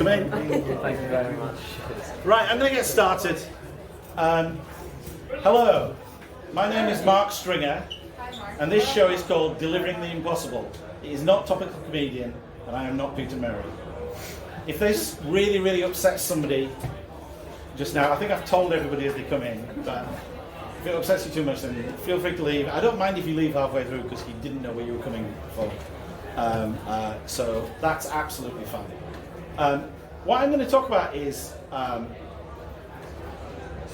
Come in. Thank you very much. Right, I'm going to get started. Hello, my name is Mark Stringer, and this show is called Delivering the Impossible. It is not Topical Comedian, and I am not Peter Merry. If this really upsets somebody just now, I think I've told everybody as they come in, but if it upsets you too much, then feel free to leave. I don't mind if you leave halfway through because you didn't know where you were coming for. So that's absolutely fine. What I'm going to talk about is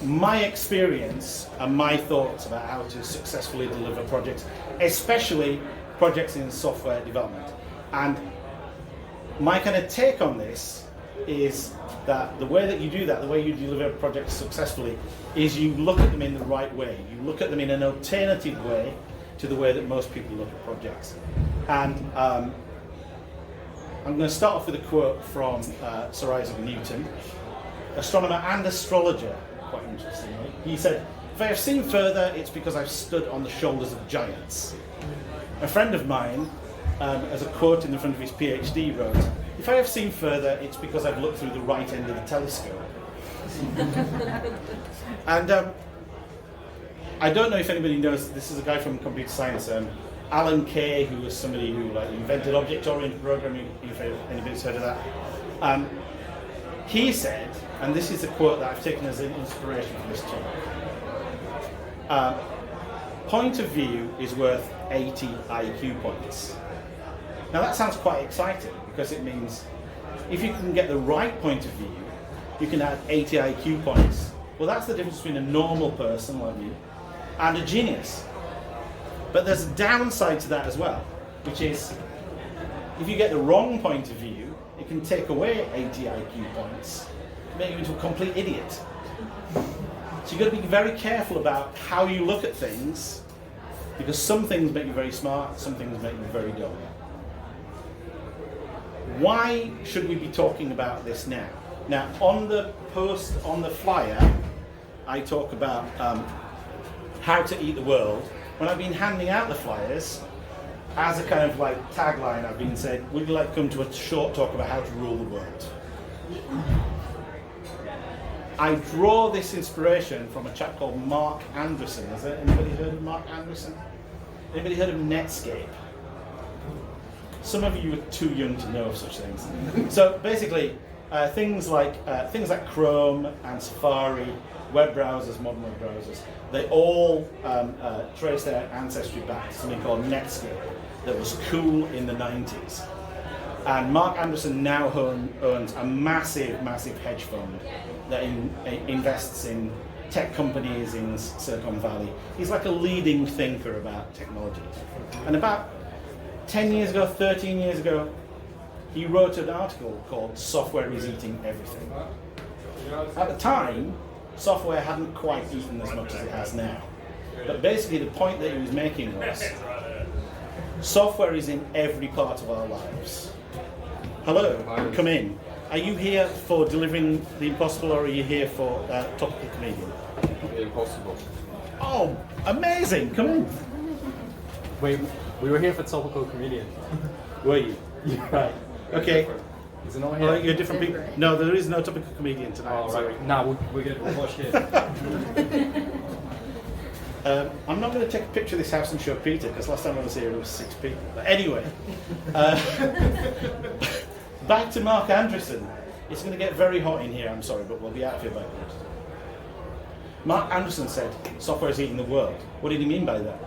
my experience and my thoughts about how to successfully deliver projects, especially projects in software development. And my kind of take on this is that the way that you do that, the way you deliver projects successfully, is you look at them in the right way. You look at them in an alternative way to the way that most people look at projects. And I'm going to start off with a quote from Sir Isaac Newton, astronomer and astrologer, quite interestingly. He said, "If I have seen further, it's because I've stood on the shoulders of giants." A friend of mine, as a quote in the front of his PhD, wrote, "If I have seen further, it's because I've looked through the right end of the telescope." And I don't know if anybody knows, this is a guy from computer science, Alan Kay, who was somebody who invented object-oriented programming, if anybody's heard of that. He said, and this is a quote that I've taken as an inspiration for this talk, point of view is worth 80 IQ points. Now that sounds quite exciting because it means if you can get the right point of view, you can add 80 IQ points. Well, that's the difference between a normal person like you and a genius. But there's a downside to that as well, which is if you get the wrong point of view, it can take away 80 IQ points, make you into a complete idiot. So you've got to be very careful about how you look at things, because some things make you very smart, some things make you very dumb. Why should we be talking about this now? Now, on the post, on the flyer, I talk about how to eat the world. When I've been handing out the flyers, as a kind of tagline, I've been said, would you like to come to a short talk about how to rule the world? I draw this inspiration from a chap called Mark Andreessen. Has anybody heard of Mark Andreessen? Anybody heard of Netscape? Some of you are too young to know of such things. So basically, things like Chrome and Safari, web browsers, modern web browsers, they all trace their ancestry back to something called Netscape that was cool in the 90s. And Mark Andreessen now owns a massive hedge fund that invests in tech companies in Silicon Valley. He's like a leading thinker about technology. And about 10 years ago, 13 years ago, he wrote an article called "Software is Eating Everything." At the time, software hadn't quite eaten as much as it has now. But basically the point that he was making was, software is in every part of our lives. Hello, come in. Are you here for Delivering the Impossible, or are you here for Topical Comedian? Impossible. Oh, amazing, come in. Wait, we were here for Topical Comedian. Were you? Right, okay. Is it not here? Well, you're different people. No, there is no Topical Comedian tonight. Oh, right. No, we're good. We'll watch here. I'm not going to take a picture of this house and show Peter, because last time I was here there was 6 people. But anyway, back to Mark Andreessen. It's going to get very hot in here, I'm sorry, but we'll be out of here by then. Mark Andreessen said, software is eating the world. What did he mean by that?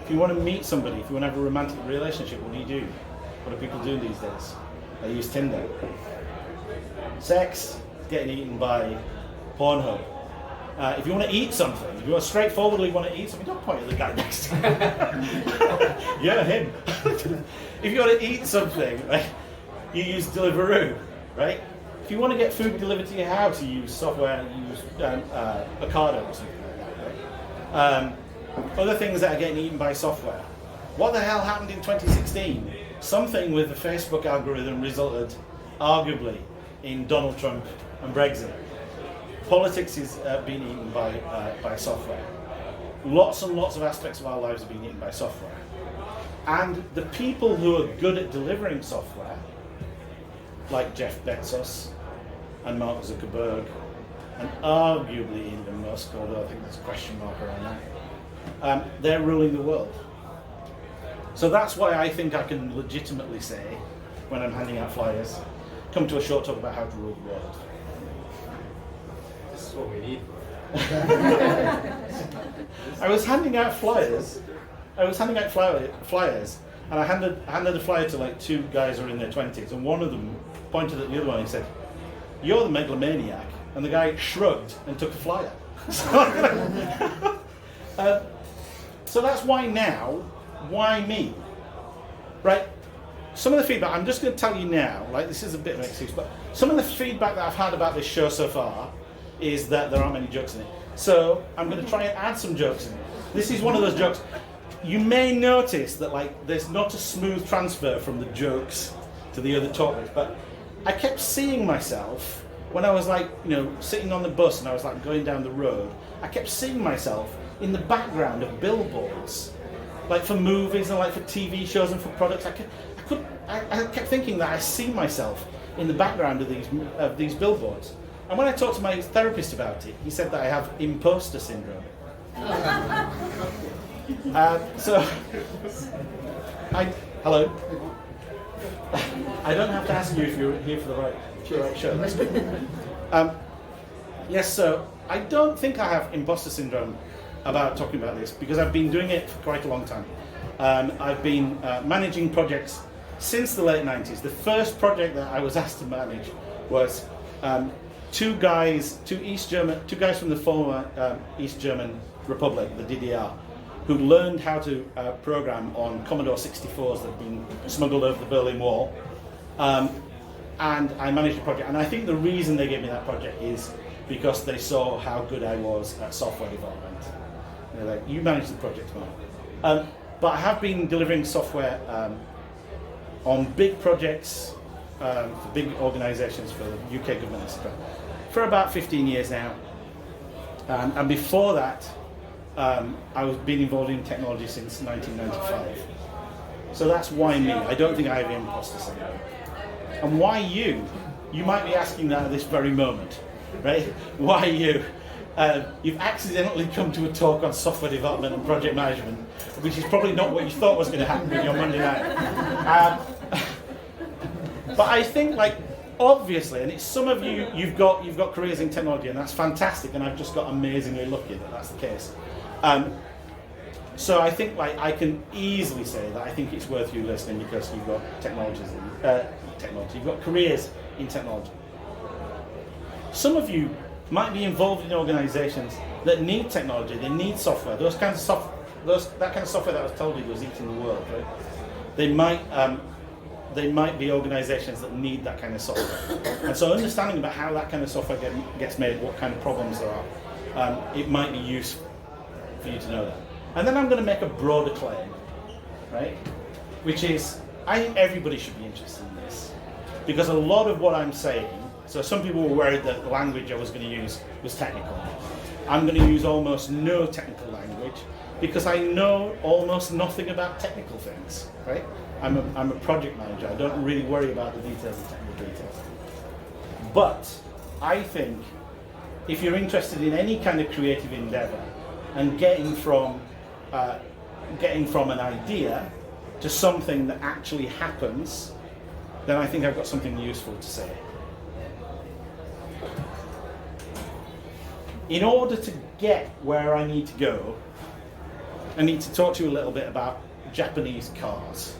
If you want to meet somebody, if you want to have a romantic relationship, what do? What do people do these days? They use Tinder. Sex is getting eaten by Pornhub. If you want to eat something, if you straightforwardly want to eat something, don't point at the guy next to you. Yeah, him. If you want to eat something, you use Deliveroo, right? If you want to get food delivered to your house, you use software, you use Ocado or something like that, right? Other things that are getting eaten by software. What the hell happened in 2016? Something with the Facebook algorithm resulted, arguably, in Donald Trump and Brexit. Politics is being eaten by software. Lots and lots of aspects of our lives are being eaten by software. And the people who are good at delivering software like Jeff Bezos and Mark Zuckerberg, and arguably Elon Musk, although I think there's a question mark around that, they're ruling the world. So that's why I think I can legitimately say, when I'm handing out flyers, come to a short talk about how to rule the world. This is what we need. I was handing out flyers. And I handed a flyer to like two guys who are in their 20s, and one of them pointed at the other one and he said, "You're the megalomaniac." And the guy shrugged and took a flyer. So that's why now. Why me? Right? Some of the feedback, I'm just going to tell you now, like this is a bit of an excuse, but some of the feedback that I've had about this show so far is that there aren't many jokes in it. So I'm going to try and add some jokes in it. This is one of those jokes. You may notice that like there's not a smooth transfer from the jokes to the other topics, but I kept seeing myself when I was like, sitting on the bus and I was like going down the road, I kept seeing myself in the background of billboards, like for movies and like for TV shows and for products. I kept thinking that I see myself in the background of these billboards. And when I talked to my therapist about it, he said that I have imposter syndrome. Hello. I don't have to ask you if you're here for the right show. That's good. Yes, so I don't think I have imposter syndrome about talking about this because I've been doing it for quite a long time. I've been managing projects since the late 90s. The first project that I was asked to manage was two guys from the former East German Republic, the DDR, who learned how to program on Commodore 64s that had been smuggled over the Berlin Wall. And I managed the project. And I think the reason they gave me that project is because they saw how good I was at software development. They're like, "You manage the project, Mark." But I have been delivering software on big projects for big organisations, for the UK government, etc., for about 15 years now. And before that, I've been involved in technology since 1995. So that's why me. I don't think I have imposter syndrome. And why you? You might be asking that at this very moment, right? Why you? You've accidentally come to a talk on software development and project management, which is probably not what you thought was going to happen on your Monday night. But I think, like, obviously, and it's some of you, you've got careers in technology, and that's fantastic, and I've just got amazingly lucky that that's the case. So I think, like, I can easily say that I think it's worth you listening because you've got you've got careers in technology. Some of you might be involved in organisations that need technology, they need software. That kind of software that I was told you was eating the world, right? They might be organisations that need that kind of software. And so understanding about how that kind of software gets made, what kind of problems there are, it might be useful for you to know that. And then I'm going to make a broader claim, right? Which is, I think everybody should be interested in this. Because a lot of what I'm saying, so some people were worried that the language I was going to use was technical. I'm going to use almost no technical language because I know almost nothing about technical things, right? I'm a project manager. I don't really worry about the details of technical details. But I think if you're interested in any kind of creative endeavor and getting from an idea to something that actually happens, then I think I've got something useful to say. In order to get where I need to go, I need to talk to you a little bit about Japanese cars.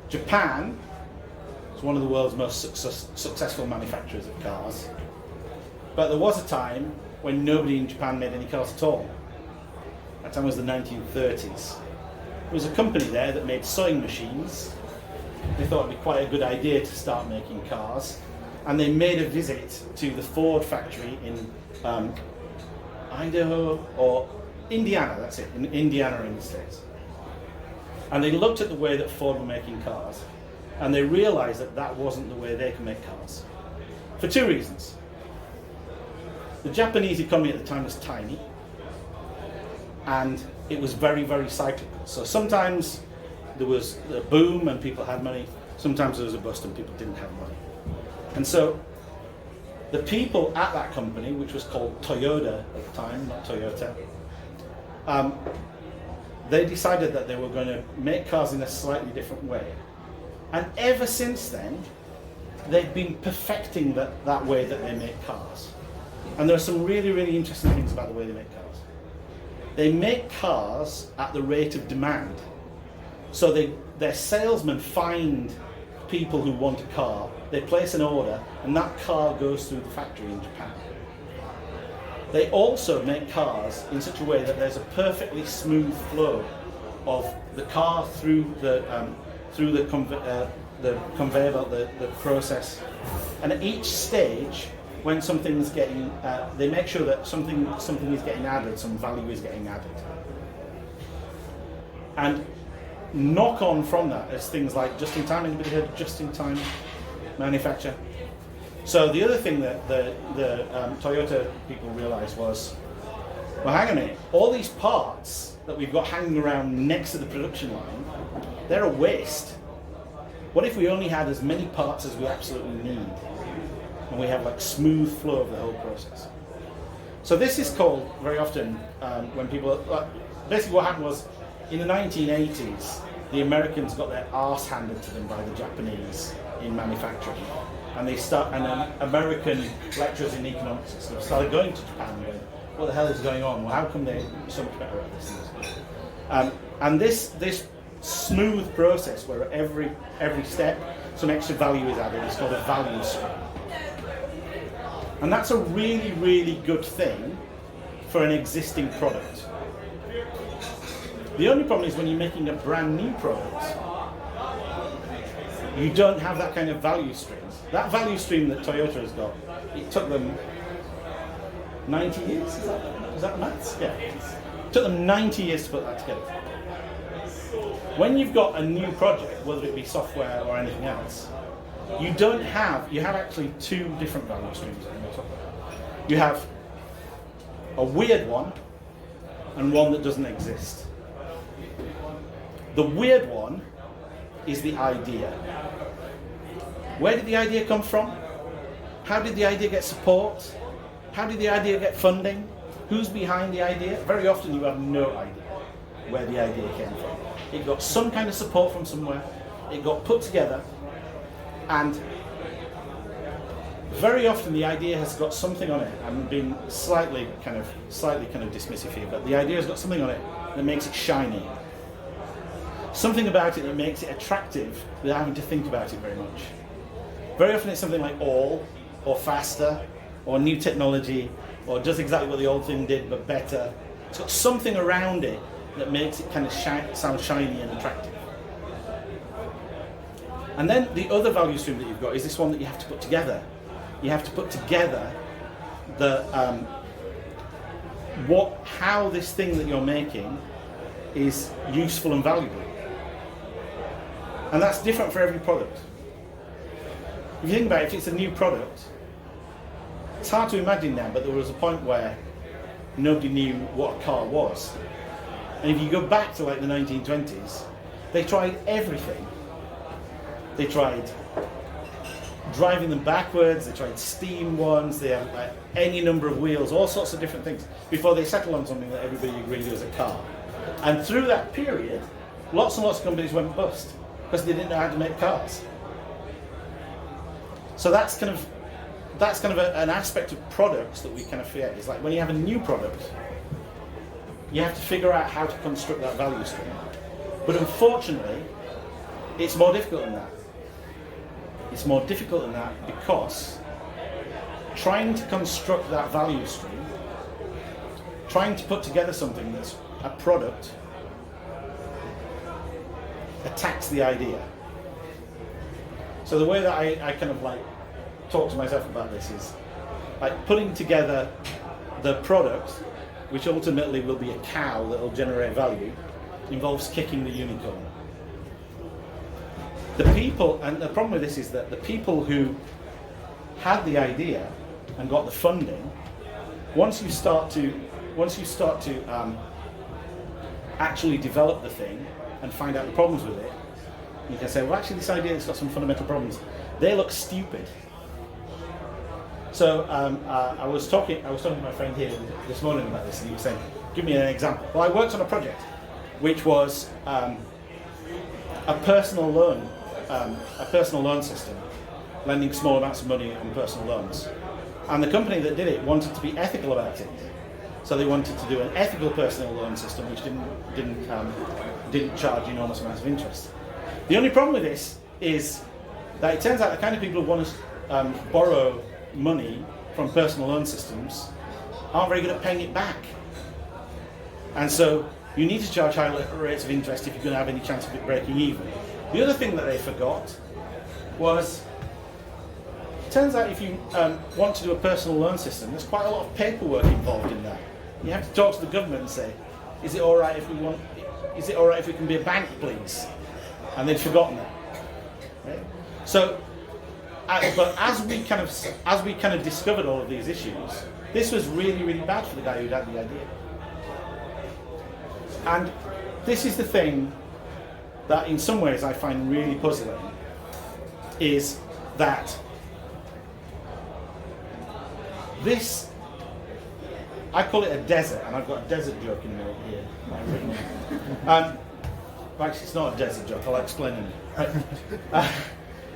Japan is one of the world's most successful manufacturers of cars. But there was a time when nobody in Japan made any cars at all. That time was the 1930s. There was a company there that made sewing machines. They thought it'd be quite a good idea to start making cars. And they made a visit to the Ford factory in Idaho or Indiana, that's it, in Indiana in the States. And they looked at the way that Ford were making cars, and they realized that that wasn't the way they could make cars. For two reasons. The Japanese economy at the time was tiny, and it was very, very cyclical. So sometimes there was a boom and people had money, Sometimes there was a bust and people didn't have money. And so the people at that company, which was called Toyota at the time, not Toyota, they decided that they were going to make cars in a slightly different way. And ever since then, they've been perfecting that way that they make cars. And there are some really, really interesting things about the way they make cars. They make cars at the rate of demand. So their salesmen find people who want a car, they place an order, and that car goes through the factory in Japan. They also make cars in such a way that there's a perfectly smooth flow of the car through the conveyor belt, the process. And at each stage, when something's getting, they make sure that something is getting added, some value is getting added. And knock on from that is things like just-in-time. Anybody heard of just-in-time manufacture? So the other thing that the Toyota people realized was, well, hang on a minute, all these parts that we've got hanging around next to the production line, they're a waste. What if we only had as many parts as we absolutely need? And we have like smooth flow of the whole process. So this is called very often when people, basically what happened was in the 1980s, the Americans got their arse handed to them by the Japanese in manufacturing. And American lecturers in economics and stuff started going to Japan and going, what the hell is going on? Well, how come they're so much better at this? And this smooth process where every step some extra value is added is called a value stream. And that's a really, really good thing for an existing product. The only problem is when you're making a brand new product, you don't have that kind of value stream. That value stream that Toyota has got, it took them 90 years, is that maths? Yeah. It took them 90 years to put that together. When you've got a new project, whether it be software or anything else, you have actually two different value streams that I'm going to talk about. You have a weird one and one that doesn't exist. The weird one is the idea. Where did the idea come from? How did the idea get support? How did the idea get funding? Who's behind the idea? Very often you have no idea where the idea came from. It got some kind of support from somewhere, it got put together, and very often the idea has got something on it. I'm being slightly kind of dismissive here, but the idea has got something on it that makes it shiny. Something about it that makes it attractive without having to think about it very much. Very often it's something like all, or faster, or new technology, or does exactly what the old thing did but better. It's got something around it that makes it kind of sound shiny and attractive. And then the other value stream that you've got is this one that you have to put together. You have to put together how this thing that you're making is useful and valuable. And that's different for every product. If you think about it, if it's a new product, it's hard to imagine now, but there was a point where nobody knew what a car was. And if you go back to like the 1920s, they tried everything. They tried driving them backwards, they tried steam ones, they had like any number of wheels, all sorts of different things, before they settled on something that everybody agreed was a car. And through that period, lots and lots of companies went bust, because they didn't know how to make cars. So that's kind of an aspect of products that we kind of forget. It's like when you have a new product, you have to figure out how to construct that value stream. But unfortunately, it's more difficult than that. It's more difficult than that because trying to construct that value stream, trying to put together something that's a product, attacks the idea. So the way that I kind of like talk to myself about this is like putting together the product, which ultimately will be a cow that will generate value, involves kicking the unicorn. The people, and the problem with this is that the people who had the idea and got the funding, once you start to actually develop the thing and find out the problems with it, You can say, well, actually, this idea has got some fundamental problems. They look stupid. So I was talking to my friend here this morning about this, and he was saying, give me an example. Well, I worked on a project which was a personal loan system, lending small amounts of money on personal loans. And the company that did it wanted to be ethical about it. So they wanted to do an ethical personal loan system which didn't charge enormous amounts of interest. The only problem with this is that it turns out the kind of people who want to borrow money from personal loan systems aren't very good at paying it back. And so you need to charge high rates of interest if you're going to have any chance of it breaking even. The other thing that they forgot was, it turns out if you want to do a personal loan system, there's quite a lot of paperwork involved in that. You have to talk to the government and say, is it all right if we can be a bank, please? And they'd forgotten that. Right? So, but as we kind of discovered all of these issues, this was really, really bad for the guy who'd had the idea. And this is the thing that in some ways I find really puzzling, is that this, I call it a desert, and I've got a desert joke in there here. Actually, it's not a desert joke, I'll explain in a minute.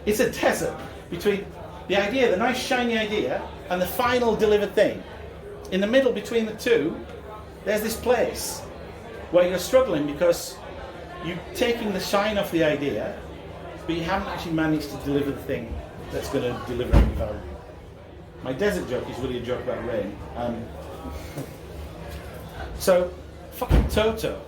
It's a desert between the idea, the nice shiny idea, and the final delivered thing. In the middle between the two, there's this place where you're struggling because you're taking the shine off the idea, but you haven't actually managed to deliver the thing that's going to deliver any value. My desert joke is really a joke about rain. So, fucking Toto.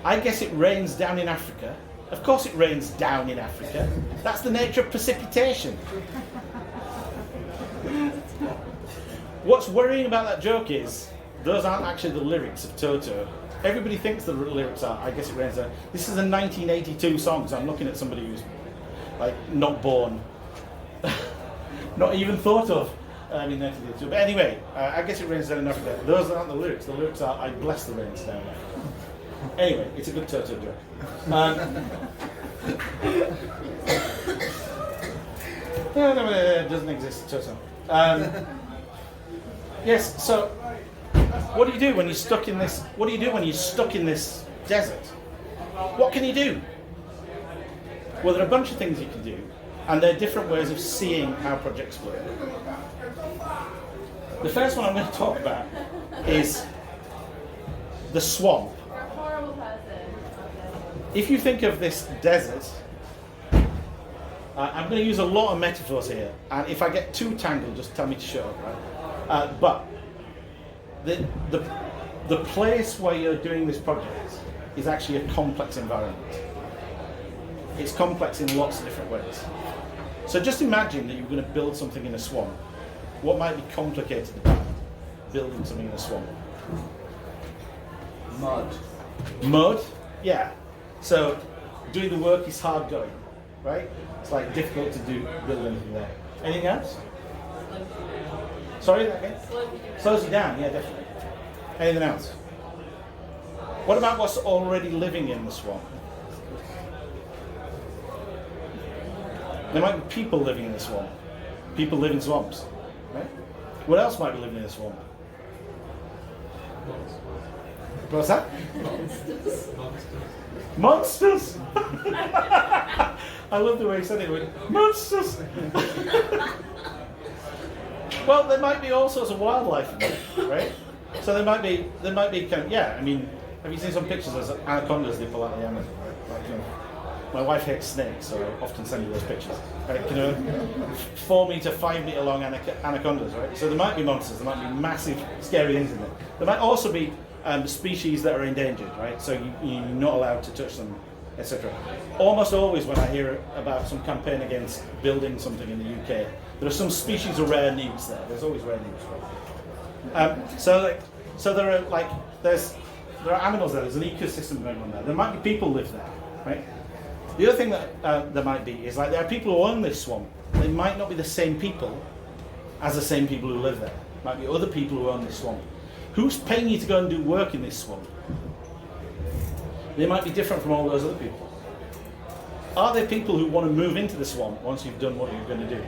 I guess it rains down in Africa. Of course it rains down in Africa. That's the nature of precipitation. What's worrying about that joke is, those aren't actually the lyrics of Toto. Everybody thinks the lyrics are, I guess it rains down. This is a 1982 song, so I'm looking at somebody who's like not born, not even thought of in 1982. But anyway, I guess it rains down in Africa. Those aren't the lyrics. The lyrics are, I bless the rains down in Africa. Anyway, it's a good Toto joke. No, it doesn't exist, Toto. Yes, so what do you do when you're stuck in this? What do you do when you're stuck in this desert? What can you do? Well, there are a bunch of things you can do, and there are different ways of seeing how projects work. The first one I'm going to talk about is the swamp. If you think of this desert, I'm going to use a lot of metaphors here, and if I get too tangled, just tell me to shut up, right? But the place where you're doing this project is actually a complex environment. It's complex in lots of different ways. So just imagine that you're going to build something in a swamp. What might be complicated about building something in a swamp? Mud. Mud? Yeah. So doing the work is hard going, right? It's like difficult to build anything there. Anything else? Sorry, that again? Slows you down, yeah, definitely. Anything else? What about what's already living in the swamp? There might be people living in the swamp. People live in swamps, right? What else might be living in the swamp? What's that? Monsters! I love the way he said it. Monsters! Well, there might be all sorts of wildlife in there, right? So there might be kind of, yeah, I mean, have you seen some pictures of anacondas they pull out of the Amazon, right? Like, you know, my wife hates snakes, so I often send you those pictures. Right? You know, 4 meter, 5 meter long anacondas, right? So there might be monsters, there might be massive, scary things in there. There might also be species that are endangered, right? So you're not allowed to touch them, etc. Almost always when I hear about some campaign against building something in the UK, there are some species of rare newts there. There's always rare newts, right? So there are animals there. There's an ecosystem going on there. There might be people live there, right? The other thing that there might be is like there are people who own this swamp. They might not be the same people as the same people who live there. Might be other people who own this swamp. Who's paying you to go and do work in this swamp? They might be different from all those other people. are there people who want to move into the swamp once you've done what you're going to do?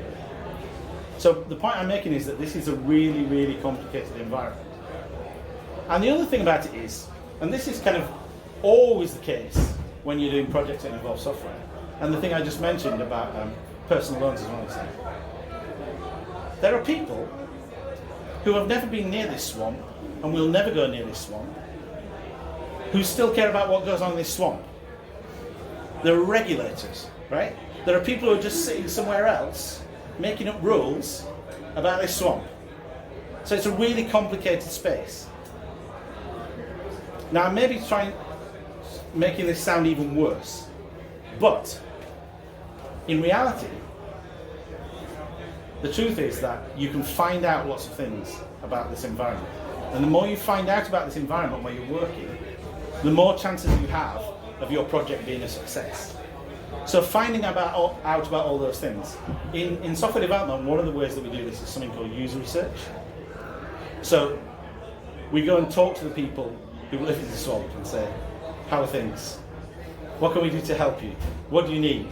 So the point I'm making is that this is a really, really complicated environment. And the other thing about it is, and this is kind of always the case when you're doing projects that involve software, and the thing I just mentioned about personal loans is one example. There are people who have never been near this swamp and will never go near this swamp, who still care about what goes on in this swamp. There are regulators, right? There are people who are just sitting somewhere else making up rules about this swamp. So it's a really complicated space. Now I may be making this sound even worse, but in reality, the truth is that you can find out lots of things about this environment. And the more you find out about this environment where you're working, the more chances you have of your project being a success. So finding out about all those things. In software development, one of the ways that we do this is something called user research. So we go and talk to the people who live in the swamp and say, how are things? What can we do to help you? What do you need?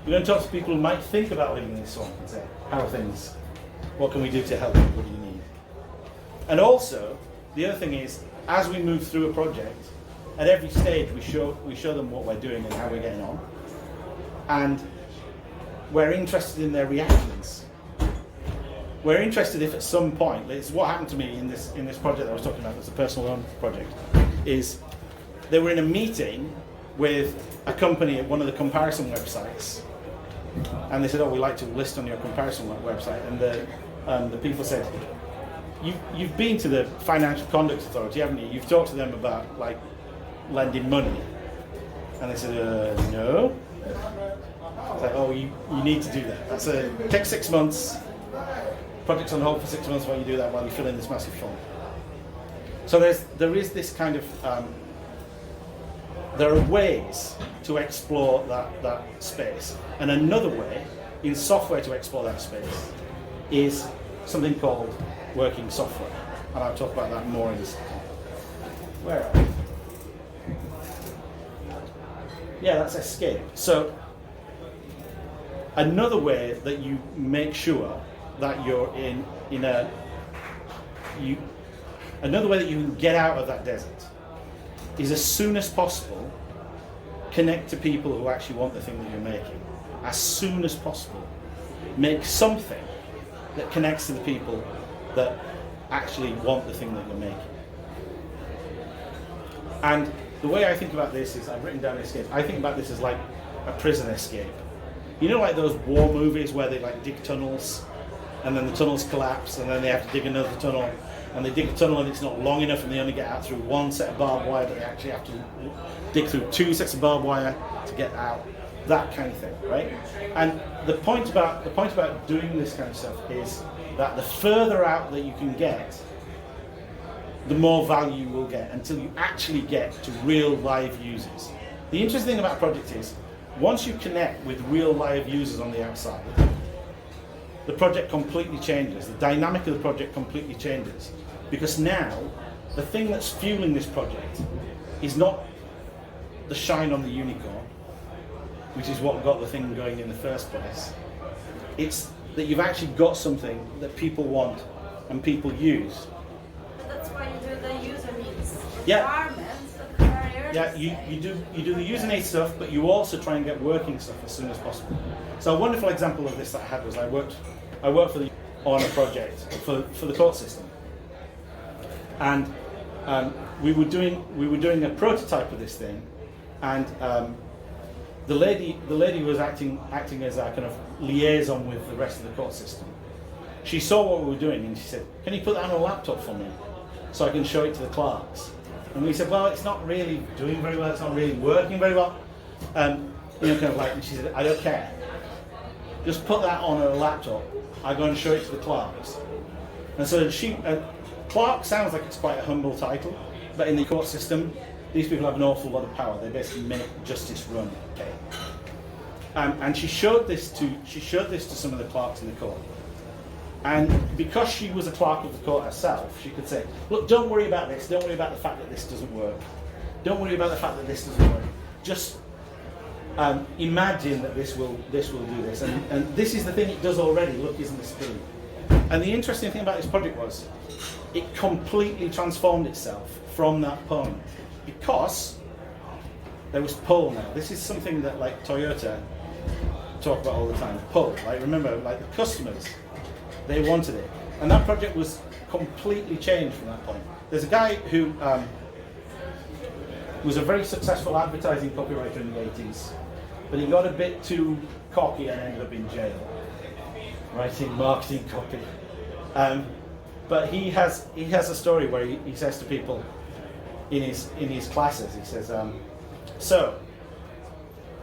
We go and talk to people who might think about living in the swamp and say, how are things? What can we do to help you? What do you need? And also, the other thing is, as we move through a project, at every stage we show them what we're doing and how we're getting on. And we're interested in their reactions. We're interested if at some point, it's what happened to me in this project that I was talking about, it's a personal loan project, is they were in a meeting with a company at one of the comparison websites, and they said, oh, we like to list on your comparison website, and the people said, you've been to the Financial Conduct Authority, haven't you? You've talked to them about like lending money. And they said, no. It's like, oh, you need to do that. It takes 6 months. Project's on hold for 6 months while you do that, while you fill in this massive form. So there is this kind of, there are ways to explore that space. And another way in software to explore that space is something called working software. And I'll talk about that more in a second. Where are we? Yeah, that's escape. So another way that you make sure that you're another way that you can get out of that desert is, as soon as possible, connect to people who actually want the thing that you're making. As soon as possible. Make something that connects to the people that actually want the thing that you're making. And the way I think about this is, I've written down escape. I think about this as like a prison escape. You know, like those war movies where they like dig tunnels, and then the tunnels collapse, and then they have to dig another tunnel, and they dig a tunnel and it's not long enough, and they only get out through one set of barbed wire, but they actually have to dig through 2 sets of barbed wire to get out. That kind of thing, right? And the point about doing this kind of stuff is that the further out that you can get, the more value you will get until you actually get to real live users. The interesting thing about a project is, once you connect with real live users on the outside, the project completely changes. The dynamic of the project completely changes. Because now, the thing that's fueling this project is not the shine on the unicorn, which is what got the thing going in the first place. It's that you've actually got something that people want and people use. That's why you do the user needs Yeah. requirements, the barriers. Yeah, you do the user needs stuff, but you also try and get working stuff as soon as possible. So a wonderful example of this that I had was I worked on a project for the court system, and we were doing a prototype of this thing, and the lady was acting as our kind of liaison with the rest of the court system. She saw what we were doing and she said, "Can you put that on a laptop for me, so I can show it to the clerks?" And we said, "Well, it's not really doing very well. It's not really working very well." Kind of like. And she said, "I don't care. Just put that on a laptop. I'm going to show it to the clerks." And so clerk sounds like it's quite a humble title, but in the court system, these people have an awful lot of power. They basically make justice run. Okay. And she showed this to some of the clerks in the court. And because she was a clerk of the court herself, she could say, "Look, don't worry about this. Don't worry about the fact that this doesn't work. Don't worry about the fact that this doesn't work. Just imagine that this will do this, and this is the thing it does already. Look, isn't the spoon? And the interesting thing about this project was it completely transformed itself from that point because there was pull now. This is something that like Toyota talk about all the time. Pull, like remember, like the customers, they wanted it, and that project was completely changed from that point. There's a guy who was a very successful advertising copywriter in the 80s, but he got a bit too cocky and ended up in jail, writing marketing copy. But he has a story where he says to people in his classes, he says, so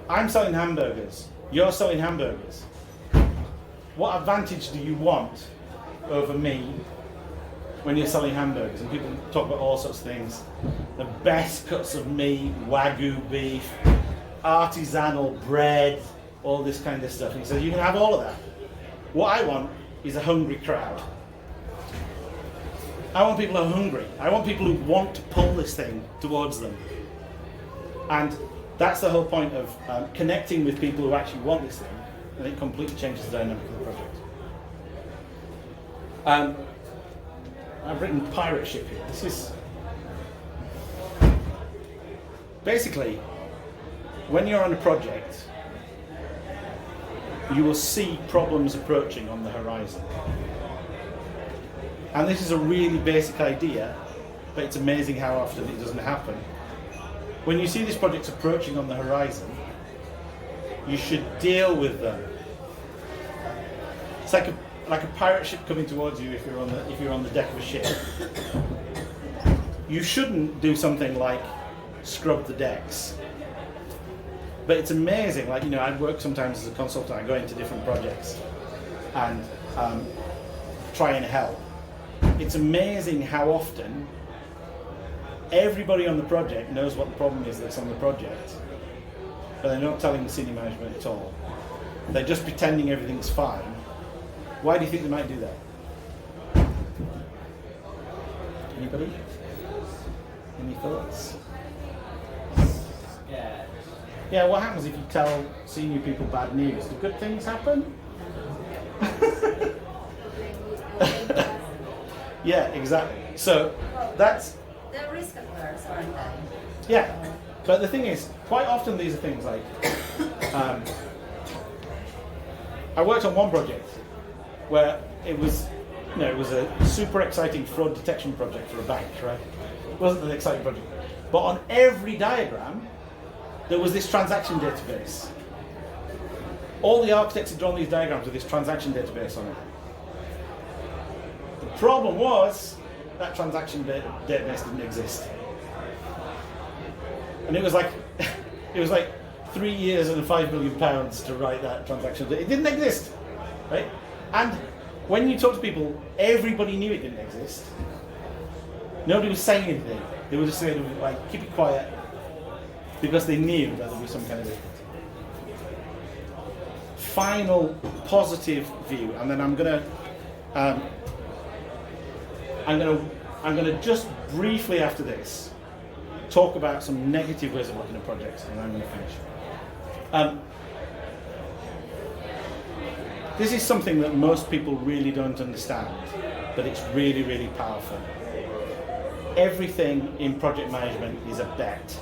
I'm selling hamburgers, you're selling hamburgers. What advantage do you want over me when you're selling hamburgers? And people talk about all sorts of things. The best cuts of meat, Wagyu beef, artisanal bread, all this kind of stuff. And he says, you can have all of that. What I want is a hungry crowd. I want people who are hungry. I want people who want to pull this thing towards them. And that's the whole point of connecting with people who actually want this thing, and it completely changes the dynamic of the project. I've written pirate ship here. This is basically when you're on a project, you will see problems approaching on the horizon. And this is a really basic idea, but it's amazing how often it doesn't happen. When you see these projects approaching on the horizon, you should deal with them. It's like a pirate ship coming towards you if you're on the deck of a ship. You shouldn't do something like scrub the decks. But it's amazing, like, you know, I work sometimes as a consultant, I go into different projects and try and help. It's amazing how often everybody on the project knows what the problem is that's on the project, but they're not telling the senior management at all. They're just pretending everything's fine. Why do you think they might do that? Anybody? Any thoughts? Yeah, what happens if you tell senior people bad news? Do good things happen? Yeah, exactly. So that's... They're risk averse, aren't they? Yeah, but the thing is, quite often these are things like... I worked on one project where it was a super exciting fraud detection project for a bank, right? It wasn't an exciting project. But on every diagram, there was this transaction database. All the architects had drawn these diagrams with this transaction database on it. The problem was that transaction database didn't exist. And it was like 3 years and £5 million to write that transaction. It didn't exist, right? And when you talk to people, everybody knew it didn't exist. Nobody was saying anything. They were just saying, like, keep it quiet, because they knew that there would be some kind of final positive view. And then I'm gonna just briefly after this talk about some negative ways of looking at projects, and I'm going to finish. This is something that most people really don't understand, but it's really, really powerful. Everything in project management is a bet.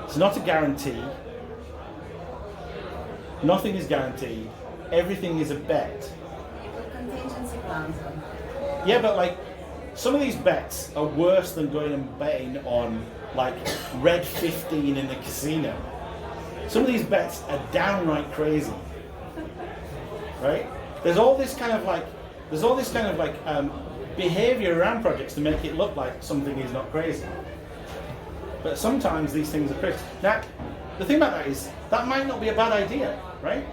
It's not a guarantee. Nothing is guaranteed. Everything is a bet. You put contingency plans on. Yeah, but like, some of these bets are worse than going and betting on like red 15 in the casino. Some of these bets are downright crazy, right? There's all this kind of behavior around projects to make it look like something is not crazy. But sometimes these things are crazy. Now, the thing about that is, that might not be a bad idea, right?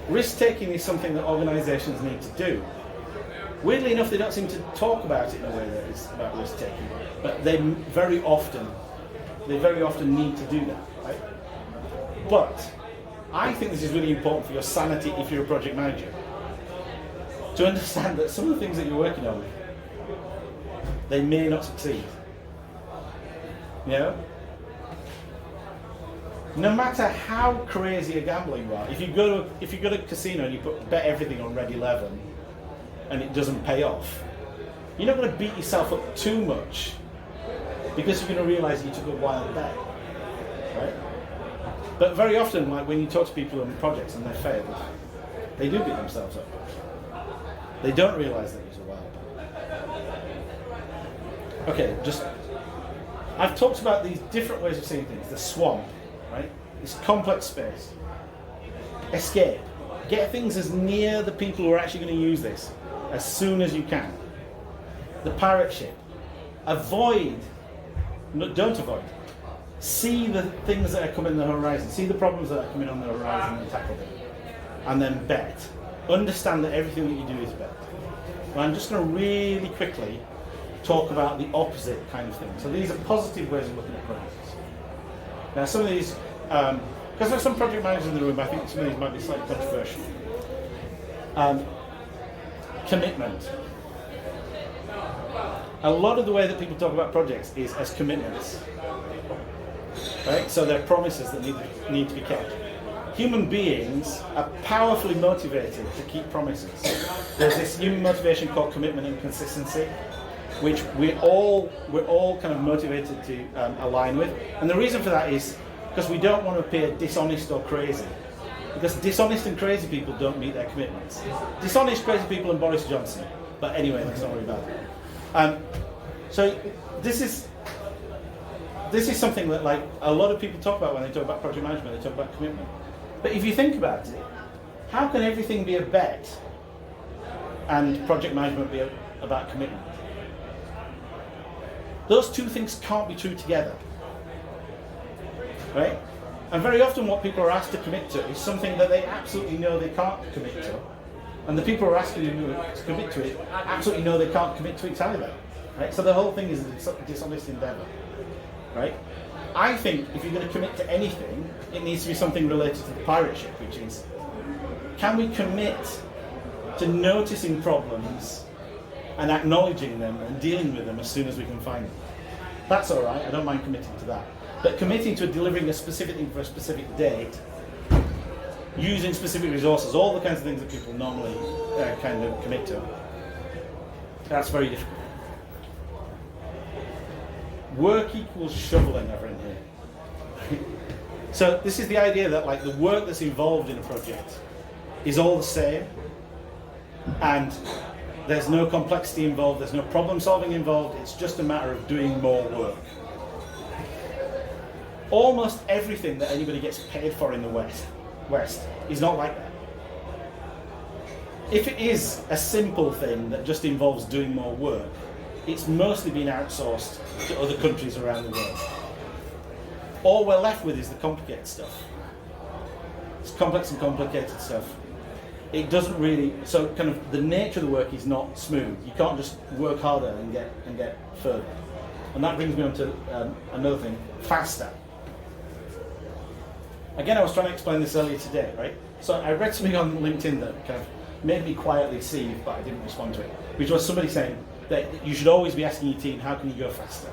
Risk-taking is something that organizations need to do. Weirdly enough, they don't seem to talk about it in a way that is about risk-taking, but they very often need to do that, right? But I think this is really important for your sanity if you're a project manager, to understand that some of the things that you're working on, they may not succeed. You know? No matter how crazy a gambler you are, if you go to a casino and you bet everything on red 11 and it doesn't pay off, you're not going to beat yourself up too much because you're going to realise you took a wild bet, right? But very often, like when you talk to people on projects and they failed, they do beat themselves up. They don't realise that it was a wild bet. Okay, I've talked about these different ways of seeing things. The swamp, right? This complex space. Escape. Get things as near the people who are actually going to use this as soon as you can. The pirate ship. Avoid. No, don't avoid. See the things that are coming on the horizon. See the problems that are coming on the horizon and tackle them. And then bet. Understand that everything that you do is bet. Well, I'm just going to really quickly talk about the opposite kind of thing. So these are positive ways of looking at projects. Now some of these, because there's some project managers in the room, I think some of these might be slightly controversial. Commitment. A lot of the way that people talk about projects is as commitments. Right? So they're promises that need to be kept. Human beings are powerfully motivated to keep promises. There's this human motivation called commitment and consistency, which we're all kind of motivated to align with. And the reason for that is because we don't want to appear dishonest or crazy. Because dishonest and crazy people don't meet their commitments. Dishonest, crazy people and Boris Johnson. But anyway, that's not really bad. So this is something that like a lot of people talk about when they talk about project management, they talk about commitment. But if you think about it, how can everything be a bet and project management be about commitment? Those two things can't be true together, right? And very often what people are asked to commit to is something that they absolutely know they can't commit to. And the people who are asking you to commit to it absolutely know they can't commit to it either, right? So the whole thing is a dishonest endeavour, right? I think if you're going to commit to anything, it needs to be something related to the pirate ship, which is, can we commit to noticing problems and acknowledging them and dealing with them as soon as we can find them? That's all right, I don't mind committing to that. But committing to delivering a specific thing for a specific date, using specific resources, all the kinds of things that people normally kind of commit to, that's very difficult. Work equals shoveling over in here. So this is the idea that like the work that's involved in a project is all the same, and there's no complexity involved, there's no problem solving involved, it's just a matter of doing more work. Almost everything that anybody gets paid for in the West is not like that. If it is a simple thing that just involves doing more work, it's mostly been outsourced to other countries around the world. All we're left with is the complicated stuff. It's complex and complicated stuff. It doesn't really, so kind of the nature of the work is not smooth. You can't just work harder and get further. And that brings me on to another thing, faster. Again, I was trying to explain this earlier today, right? So I read something on LinkedIn that kind of made me quietly see, but I didn't respond to it, which was somebody saying that you should always be asking your team, how can you go faster?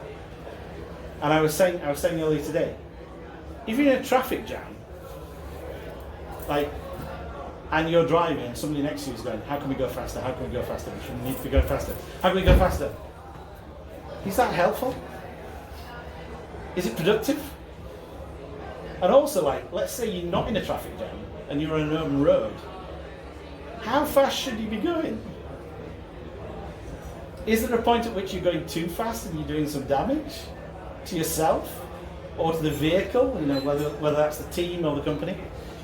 And I was saying earlier today, if you're in a traffic jam, like, and you're driving and somebody next to you is going, how can we go faster? How can we go faster? We need to go faster. How can we go faster? Is that helpful? Is it productive? And also, like, let's say you're not in a traffic jam and you're on an urban road. How fast should you be going? Is there a point at which you're going too fast and you're doing some damage to yourself or to the vehicle? You know, whether that's the team or the company.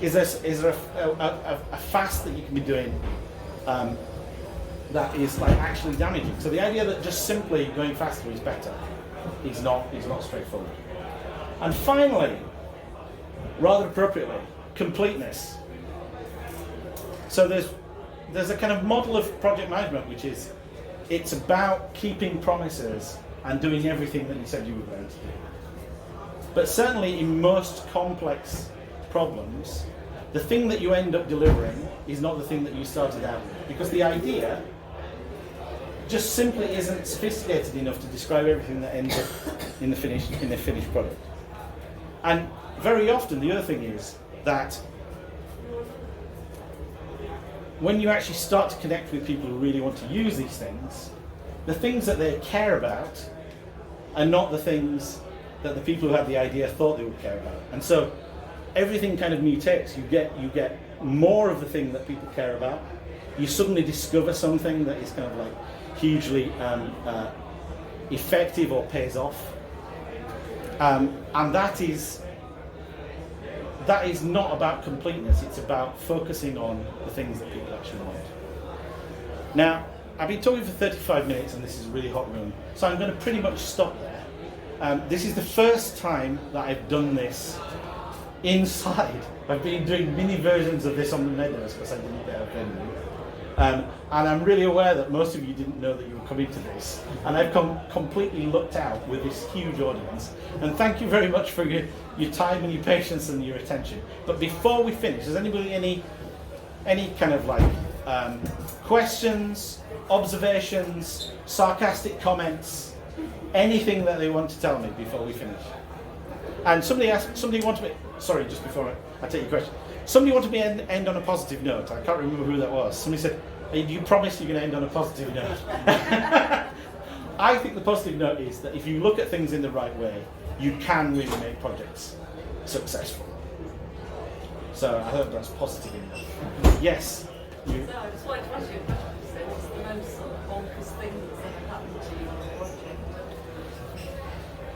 Is there a fast that you can be doing that is like actually damaging? So the idea that just simply going faster is better is not straightforward. And finally, rather appropriately, completeness. So there's a kind of model of project management which is it's about keeping promises and doing everything that you said you were going to do. But certainly in most complex problems, the thing that you end up delivering is not the thing that you started out with, because the idea just simply isn't sophisticated enough to describe everything that ends up in the finished product. And very often the other thing is that when you actually start to connect with people who really want to use these things that they care about are not the things that the people who had the idea thought they would care about. And so everything kind of mutates. You get more of the thing that people care about. You suddenly discover something that is kind of like hugely effective or pays off. And that is not about completeness, it's about focusing on the things that people actually want. Now, I've been talking for 35 minutes and this is a really hot room, so I'm going to pretty much stop there. This is the first time that I've done this inside. I've been doing mini versions of this on the Meadows because I didn't get a venue. And I'm really aware that most of you didn't know that you were coming to this. And I've completely lucked out with this huge audience. And thank you very much for your time and your patience and your attention. But before we finish, has anybody any kind of like questions, observations, sarcastic comments, anything that they want to tell me before we finish? And somebody wanted me, sorry, just before I take your question. Somebody wanted me to end on a positive note. I can't remember who that was. Somebody said, "Hey, do you promise you're going to end on a positive note?" I think the positive note is that if you look at things in the right way, you can really make projects successful. So I hope that's positive enough. Yes? You? So I just wanted to ask you a question. So what's the most sort of bonkers thing that's ever happened to you on a project?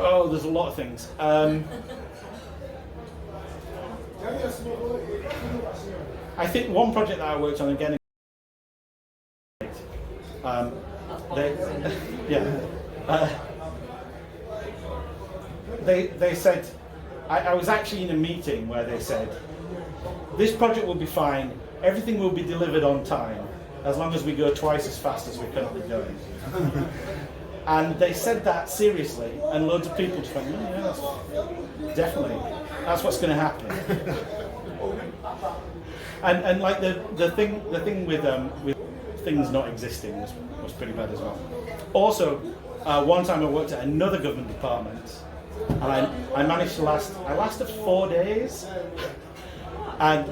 Oh, there's a lot of things. I think one project that I worked on again. They said, I was actually in a meeting where they said, this project will be fine, everything will be delivered on time, as long as we go twice as fast as we're currently going. And they said that seriously, and loads of people just went, yeah, that's what's going to happen. And like the thing with things not existing was pretty bad as well. Also, one time I worked at another government department, and I managed to I lasted 4 days, and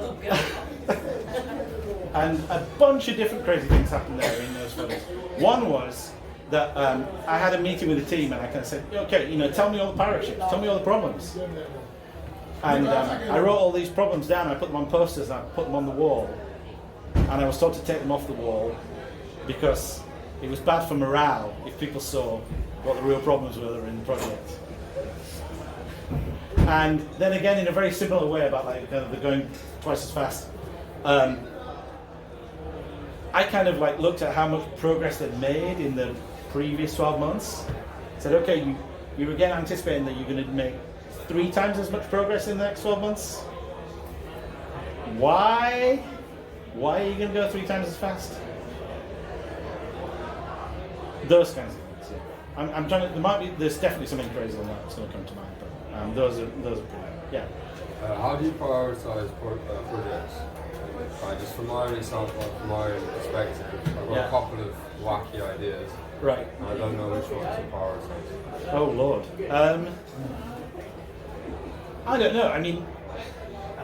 and a bunch of different crazy things happened there in those 4 days. One was that I had a meeting with the team, and I kind of said, okay, tell me all the pirate ships, tell me all the problems. And I wrote all these problems down, I put them on posters, and I put them on the wall. And I was told to take them off the wall because it was bad for morale if people saw what the real problems were that were in the project. And then again, in a very similar way about like they're going twice as fast, I kind of like looked at how much progress they'd made in the previous 12 months. Said, okay, you were again anticipating that you're going to make 3 times as much progress in the next 12 months. Why are you going to go 3 times as fast? Those kinds of things. Yeah. I'm trying to. There's definitely something crazy on that that's going to come to mind, but those are pretty. Yeah. How do you prioritize projects? Just from my own example, from my own perspective, I've got a couple of wacky ideas. Right. And I don't know which ones to prioritize. Oh Lord. I don't know. I mean,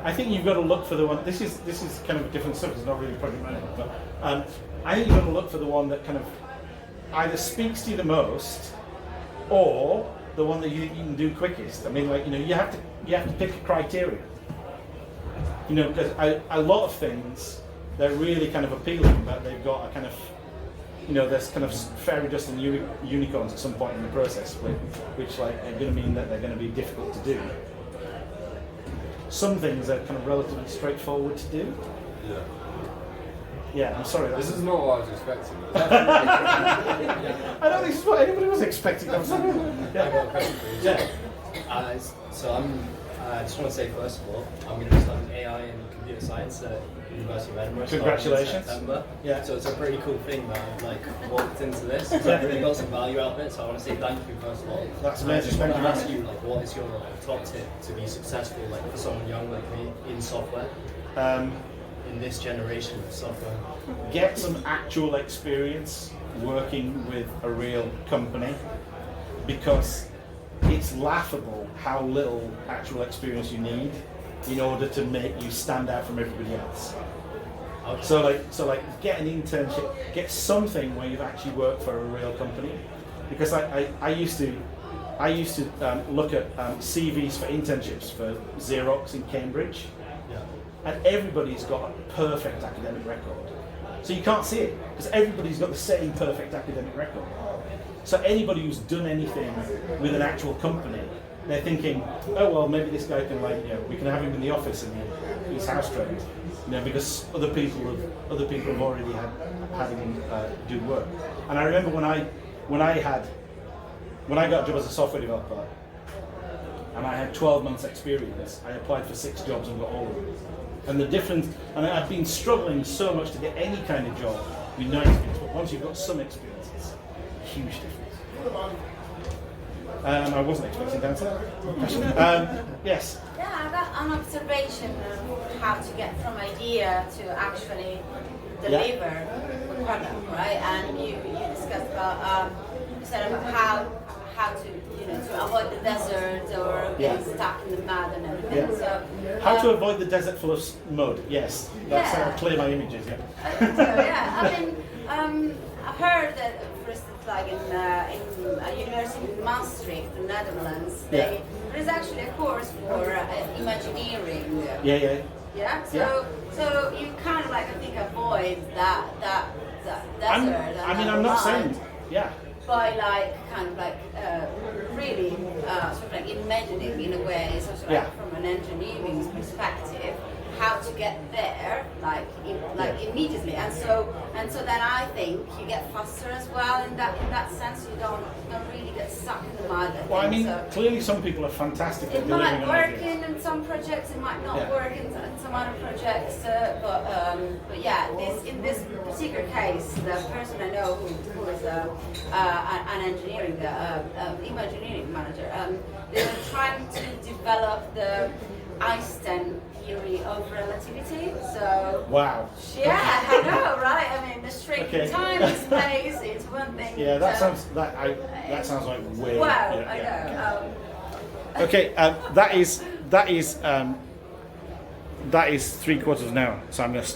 I think you've got to look for the one. This is kind of a different subject. It's not really project management, but I think you've got to look for the one that kind of either speaks to you the most, or the one that you can do quickest. I mean, like you have to pick a criteria. Because a lot of things they're really kind of appealing, but they've got a kind of there's kind of fairy dust and unicorns at some point in the process, which like are going to mean that they're going to be difficult to do. Some things are kind of relatively straightforward to do. Yeah. Yeah, I'm sorry. This is not what I was expecting. I don't think this is what anybody was expecting. I'm sorry. Yeah. I just want to say first of all, I'm going to study AI and computer science at University of Edinburgh. Congratulations. In September. Yeah. So it's a pretty cool thing that I've walked into this. So I've really got some value out of it. So I want to say thank you first of all. That's and I amazing. just want to Thank you. ask you what is your top tip to be successful for someone young like me in software? In this generation of software. Get some actual experience working with a real company, because it's laughable how little actual experience you need in order to make you stand out from everybody else. Okay. So like get an internship, get something where you've actually worked for a real company, because I used to look at CVs for internships for Xerox in Cambridge, Yeah. and everybody's got a perfect academic record. So you can't see it because everybody's got the same perfect academic record. So anybody who's done anything with an actual company, they're thinking, oh well, maybe this guy can we can have him in the office and he's house trained, because other people have already had him do work. And I remember when I got a job as a software developer, and I had 12 months experience, I applied for 6 jobs and got all of them. And the difference, and I've been struggling so much to get any kind of job with no experience, but once you've got some experience, it's a huge difference. I wasn't expecting to answer that question. Yes. Yeah, I got an observation of how to get from idea to actually deliver the product, right? And you discussed about you said about how to to avoid the desert or getting stuck in the mud and everything. Yeah. So How to avoid the desert full of mud? Yes, that's how I clear my images. Yeah. I think so, yeah. I mean, I've heard that, for instance, like in a university in Maastricht, the Netherlands, there is actually a course for Imagineering. Yeah. Yeah. So you kind of like, I think, avoid that desert. I'm not saying. Yeah. By like kind of like really sort of like imagining in a way, sort of like from an engineering perspective, how to get there immediately, and so then I think you get faster as well in that sense. You don't really get stuck in the mud. Well, I mean, clearly some people are fantastic at it delivering might work in some projects, it might not work in some other projects, but yeah, in this particular case, the person I know who is an engineering, Imagineering manager, they were trying to develop the Einstein theory of relativity. So wow. yeah, I know, right? I mean, the shrinking time and space is one thing. Yeah, that sounds like weird. Wow, Yeah, I know. Okay, that is 3/4 of an hour. So I'm going to.